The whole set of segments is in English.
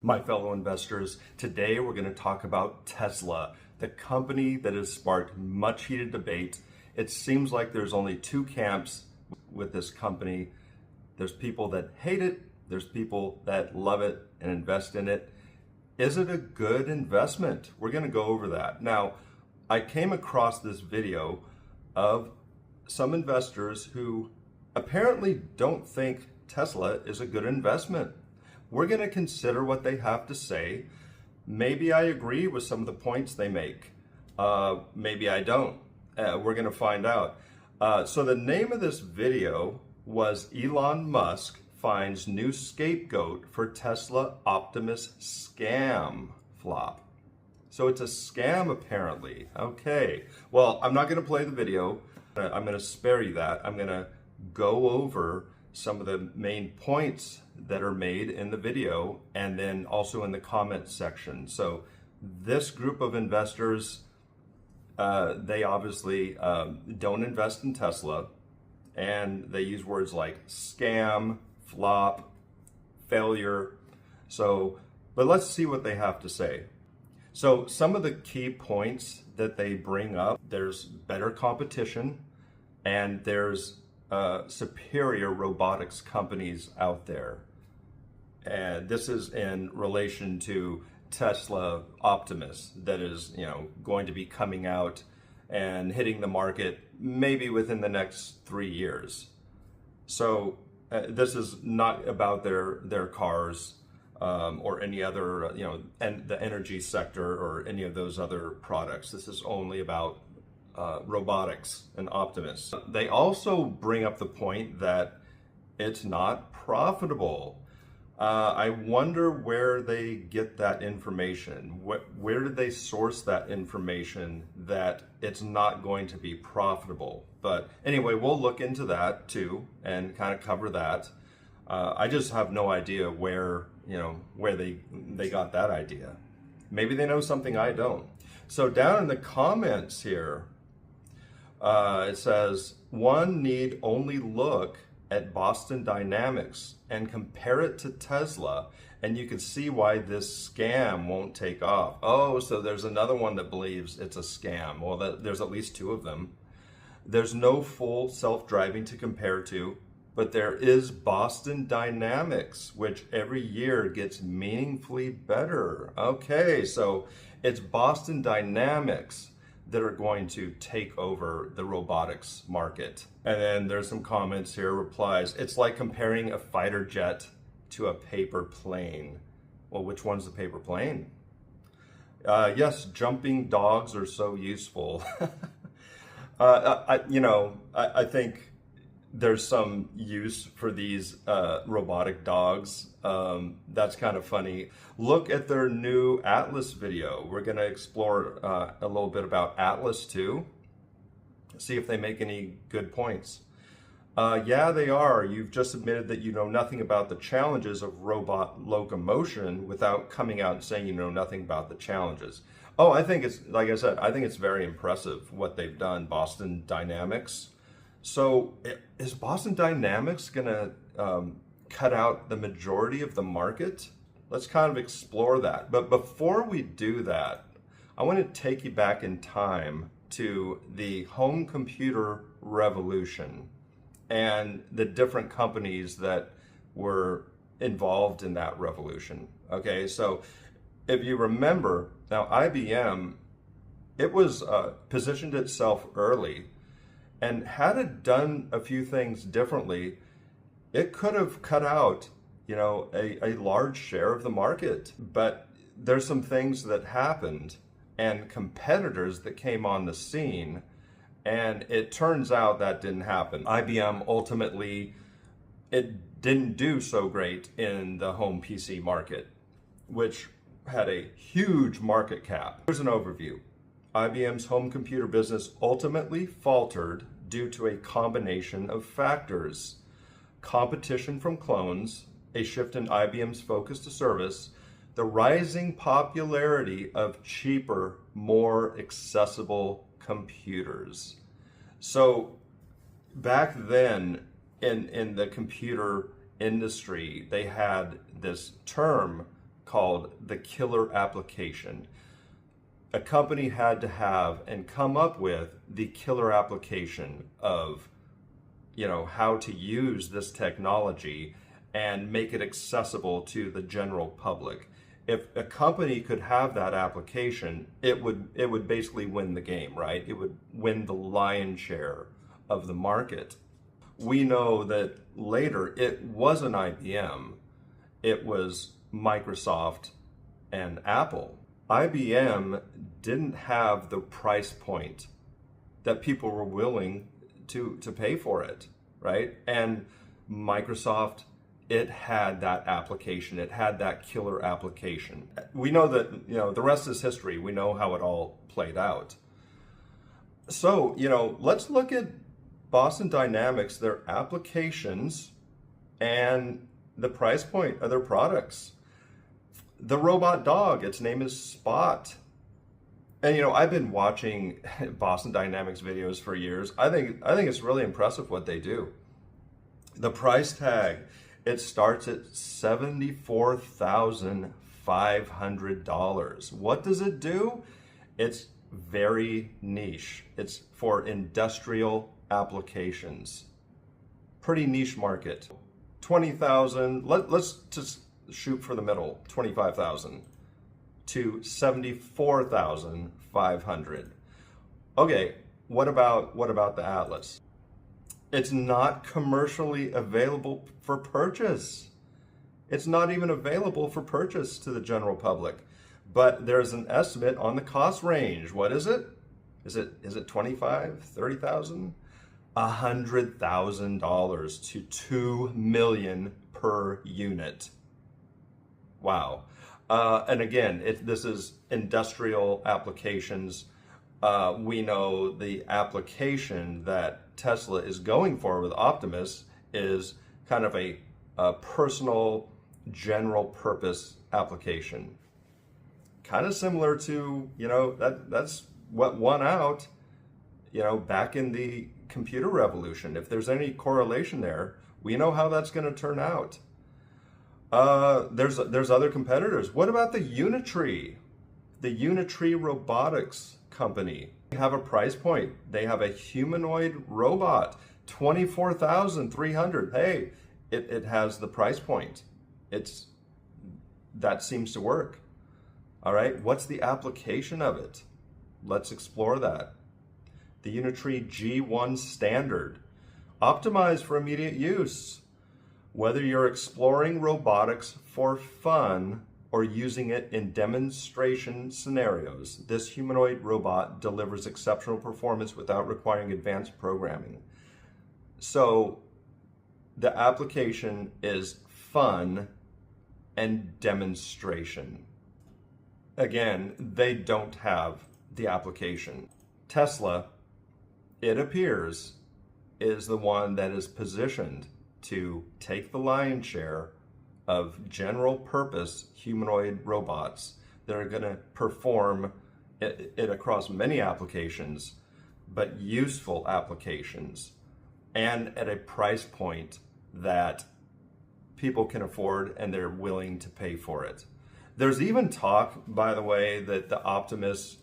My fellow investors, today we're going to talk about Tesla, the company that has sparked much heated debate. It seems like there's only two camps with this company. There's people that hate it, there's people that love it and invest in it. Is it a good investment? We're going to go over that. Now, I came across this video of some investors who apparently don't think Tesla is a good investment. We're going to consider what they have to say. Maybe I agree with some of the points they make. Maybe I don't. We're going to find out. So the name of this video was Elon Musk finds new scapegoat for Tesla Optimus scam flop. So it's a scam apparently. Okay. Well, I'm not going to play the video. I'm going to spare you that. I'm going to go over some of the main points that are made in the video and then also in the comment section. So this group of investors, they obviously don't invest in Tesla, and they use words like scam, flop, failure. So, but let's see what they have to say. So some of the key points that they bring up: there's better competition and there's superior robotics companies out there. And this is in relation to Tesla Optimus that is, going to be coming out and hitting the market maybe within the next 3 years. So this is not about their cars or any other, and the energy sector or any of those other products. This is only about robotics and Optimus. They also bring up the point that it's not profitable. I wonder where they get that information. Where did they source that information that it's not going to be profitable? But anyway, we'll look into that too and kind of cover that. I just have no idea where they got that idea. Maybe they know something I don't. So down in the comments here, it says, one need only look at Boston Dynamics and compare it to Tesla, and you can see why this scam won't take off. Oh, so there's another one that believes it's a scam. Well, there's at least two of them. There's no full self-driving to compare to, but there is Boston Dynamics, which every year gets meaningfully better. Okay, so it's Boston Dynamics that are going to take over the robotics market. And then there's some comments here, replies. It's like comparing a fighter jet to a paper plane. Well, which one's the paper plane? Yes, jumping dogs are so useful. I think there's some use for these robotic dogs. That's kind of funny. Look at their new Atlas video. We're going to explore a little bit about Atlas too. See if they make any good points. Yeah, they are. You've just admitted that you know nothing about the challenges of robot locomotion without coming out and saying you know nothing about the challenges. Oh, I think it's, like I said, I think it's very impressive what they've done, Boston Dynamics. So is Boston Dynamics going to cut out the majority of the market? Let's kind of explore that. But before we do that, I want to take you back in time to the home computer revolution and the different companies that were involved in that revolution. Okay, so if you remember, now IBM, it was positioned itself early, and had it done a few things differently, it could have cut out, a large share of the market. But there's some things that happened and competitors that came on the scene, and it turns out that didn't happen. IBM ultimately, it didn't do so great in the home PC market, which had a huge market cap. Here's an overview. IBM's home computer business ultimately faltered due to a combination of factors: competition from clones, a shift in IBM's focus to service, the rising popularity of cheaper, more accessible computers. So back then in the computer industry, they had this term called the killer application. A company had to have and come up with the killer application of, how to use this technology and make it accessible to the general public. If a company could have that application, it would basically win the game, right? It would win the lion's share of the market. We know that later it wasn't IBM, it was Microsoft and Apple. IBM didn't have the price point that people were willing to pay for it, right? And Microsoft, it had that application, it had that killer application. We know that, the rest is history. We know how it all played out. So, let's look at Boston Dynamics, their applications, and the price point of their products. The robot dog, its name is Spot. And I've been watching Boston Dynamics videos for years. I think it's really impressive what they do. The price tag, it starts at $74,500. What does it do? It's very niche. It's for industrial applications. Pretty niche market. 20,000, let's just shoot for the middle, 25,000 to 74,500. Okay, what about the Atlas? It's not commercially available for purchase. It's not even available for purchase to the general public. But there's an estimate on the cost range. What is it? Is it 25, 30,000? $100,000 to $2 million per unit. Wow. And again, this is industrial applications. We know the application that Tesla is going for with Optimus is kind of a personal, general purpose application. Kind of similar to, that's what won out, back in the computer revolution. If there's any correlation there, we know how that's going to turn out. There's other competitors. What about the Unitree? The Unitree robotics company. They have a price point. They have a humanoid robot, $24,300. Hey, it has the price point. That seems to work. All right, what's the application of it? Let's explore that. The Unitree G1 standard, optimized for immediate use. Whether you're exploring robotics for fun or using it in demonstration scenarios, this humanoid robot delivers exceptional performance without requiring advanced programming. So the application is fun and demonstration. Again, they don't have the application. Tesla, it appears, is the one that is positioned to take the lion's share of general purpose humanoid robots that are going to perform it across many applications, but useful applications, and at a price point that people can afford and they're willing to pay for it. There's even talk, by the way, that the Optimus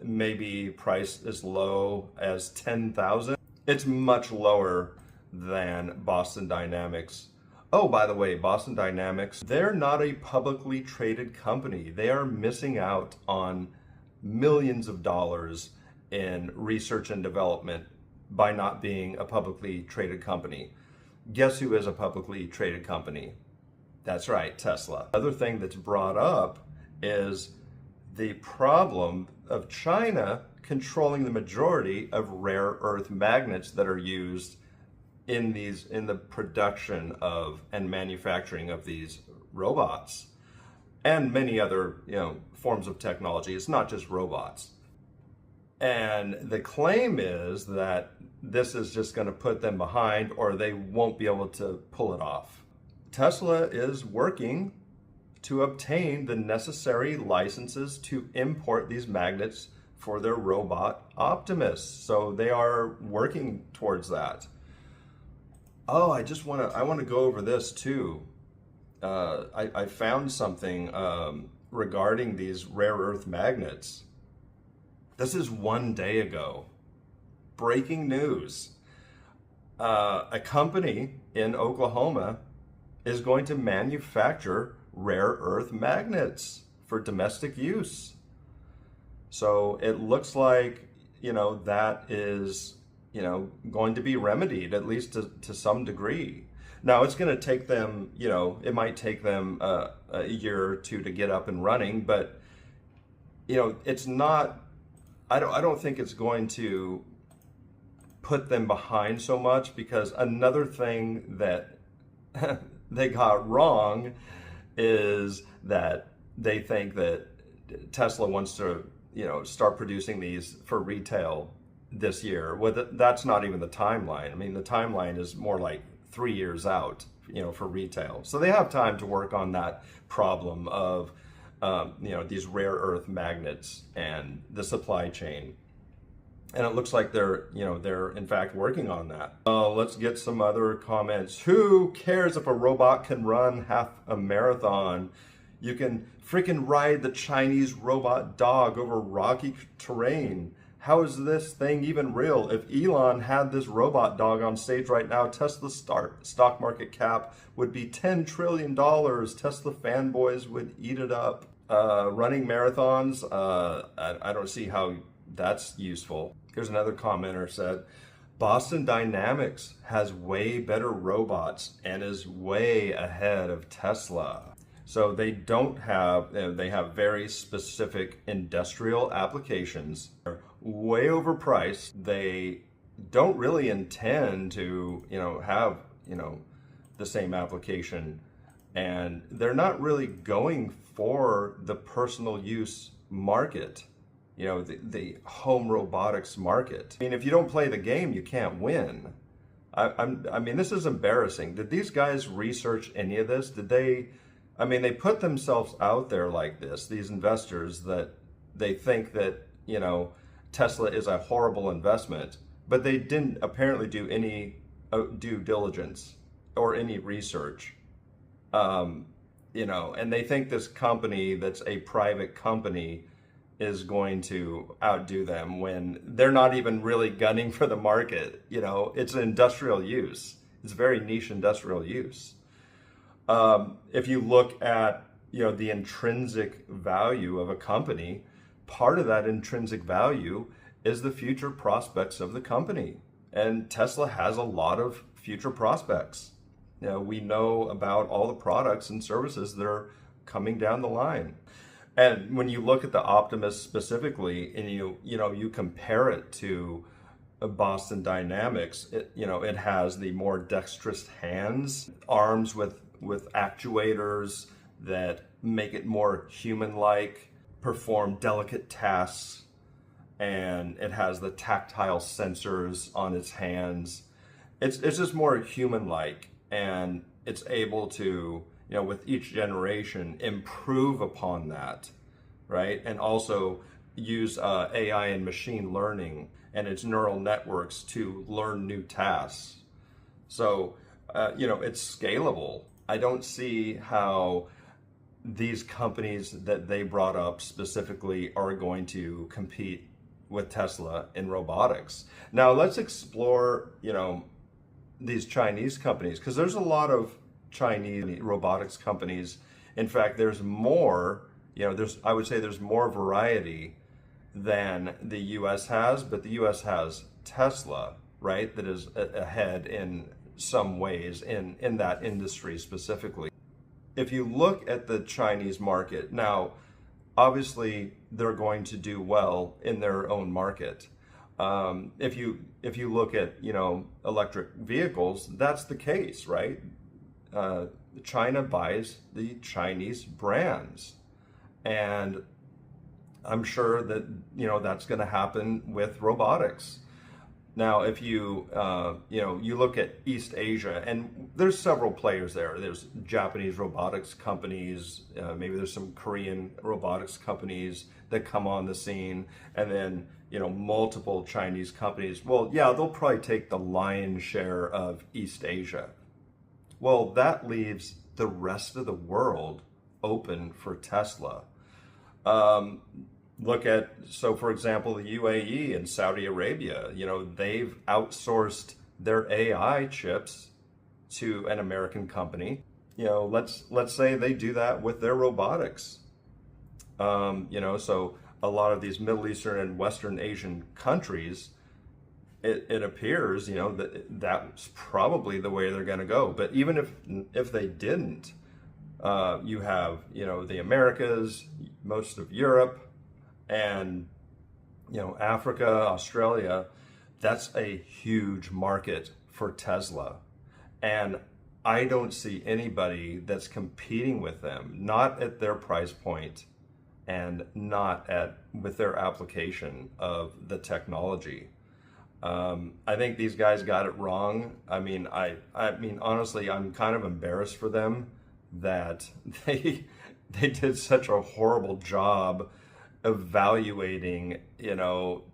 may be priced as low as $10,000. It's much lower than Boston Dynamics. Oh, by the way, Boston Dynamics, they're not a publicly traded company. They are missing out on millions of dollars in research and development by not being a publicly traded company. Guess who is a publicly traded company? That's right, Tesla. Another thing that's brought up is the problem of China controlling the majority of rare earth magnets that are used in the production of and manufacturing of these robots and many other forms of technology. It's not just robots. And the claim is that this is just going to put them behind, or they won't be able to pull it off. Tesla is working to obtain the necessary licenses to import these magnets for their robot Optimus. So they are working towards that. Oh, I want to go over this too. I found something regarding these rare earth magnets. This is 1 day ago. Breaking news. A company in Oklahoma is going to manufacture rare earth magnets for domestic use. So it looks like, that is, going to be remedied, at least to some degree. Now it's going to take them, it might take them a year or two to get up and running, but, it's not, I don't think it's going to put them behind so much, because another thing that they got wrong is that they think that Tesla wants to, start producing these for retail this year. Well, that's not even the timeline. I mean, the timeline is more like 3 years out, for retail. So they have time to work on that problem of, these rare earth magnets and the supply chain. And it looks like they're in fact working on that. Let's get some other comments. Who cares if a robot can run half a marathon? You can freaking ride the Chinese robot dog over rocky terrain. How is this thing even real? If Elon had this robot dog on stage right now, Tesla's stock market cap would be $10 trillion. Tesla fanboys would eat it up. Running marathons, I don't see how that's useful. Here's another commenter said, Boston Dynamics has way better robots and is way ahead of Tesla. So they don't have, they have very specific industrial applications. They're way overpriced. They don't really intend to, have, the same application. And they're not really going for the personal use market, the home robotics market. I mean, if you don't play the game, you can't win. I mean, this is embarrassing. Did these guys research any of this? They put themselves out there like this, these investors, that they think that, Tesla is a horrible investment, but they didn't apparently do any due diligence or any research. And they think this company that's a private company is going to outdo them when they're not even really gunning for the market. It's an industrial use. It's very niche industrial use. If you look at, the intrinsic value of a company, part of that intrinsic value is the future prospects of the company. And Tesla has a lot of future prospects. We know about all the products and services that are coming down the line. And when you look at the Optimus specifically, and you compare it to Boston Dynamics, it has the more dexterous hands, arms with actuators that make it more human-like, perform delicate tasks, and it has the tactile sensors on its hands. It's just more human-like, and it's able to, with each generation, improve upon that, right? And also use AI and machine learning and its neural networks to learn new tasks. So, it's scalable. I don't see how these companies that they brought up specifically are going to compete with Tesla in robotics. Now, let's explore, these Chinese companies, because there's a lot of Chinese robotics companies. In fact, there's more, I would say there's more variety than the US has, but the US has Tesla, right? That is ahead in some ways in that industry specifically. If you look at the Chinese market, now, obviously they're going to do well in their own market. If you look at, electric vehicles, that's the case, right? China buys the Chinese brands, and I'm sure that, that's going to happen with robotics. Now, if you look at East Asia, and there's several players there. There's Japanese robotics companies, maybe there's some Korean robotics companies that come on the scene, and then, multiple Chinese companies. Well, yeah, they'll probably take the lion's share of East Asia. Well, that leaves the rest of the world open for Tesla. Um, so for example, the UAE and Saudi Arabia, they've outsourced their AI chips to an American company. Let's say they do that with their robotics. So a lot of these Middle Eastern and Western Asian countries, it appears, that's probably the way they're going to go. But even if they didn't, you have, the Americas, most of Europe, and, Africa, Australia. That's a huge market for Tesla. And I don't see anybody that's competing with them, not at their price point and not with their application of the technology. I think these guys got it wrong. I mean, honestly, I'm kind of embarrassed for them that they did such a horrible job evaluating,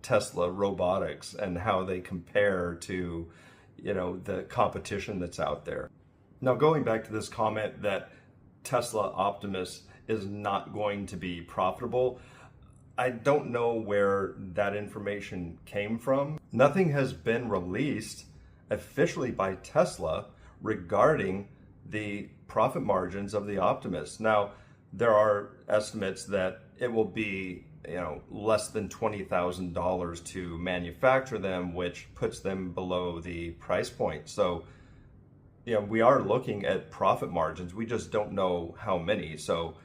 Tesla robotics and how they compare to, the competition that's out there. Now, going back to this comment that Tesla Optimus is not going to be profitable, I don't know where that information came from. Nothing has been released officially by Tesla regarding the profit margins of the Optimus. Now, there are estimates that it will be, less than $20,000 to manufacture them, which puts them below the price point. So, we are looking at profit margins. We just don't know how many. So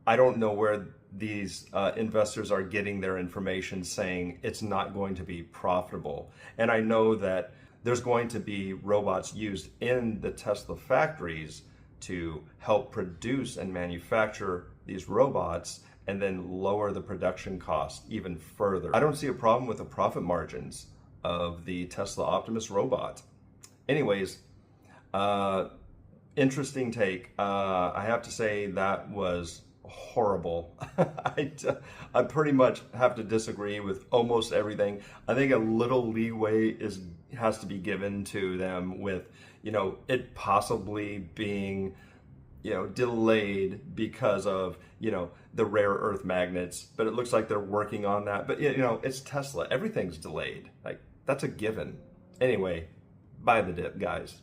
I don't know where these investors are getting their information saying it's not going to be profitable. And I know that there's going to be robots used in the Tesla factories to help produce and manufacture these robots and then lower the production cost even further. I don't see a problem with the profit margins of the Tesla Optimus robot. Anyways, interesting take. I have to say that was horrible. I pretty much have to disagree with almost everything. I think a little leeway has to be given to them with, it possibly being, delayed because of, the rare earth magnets, but it looks like they're working on that. But, it's Tesla. Everything's delayed. Like, that's a given. Anyway, buy the dip, guys.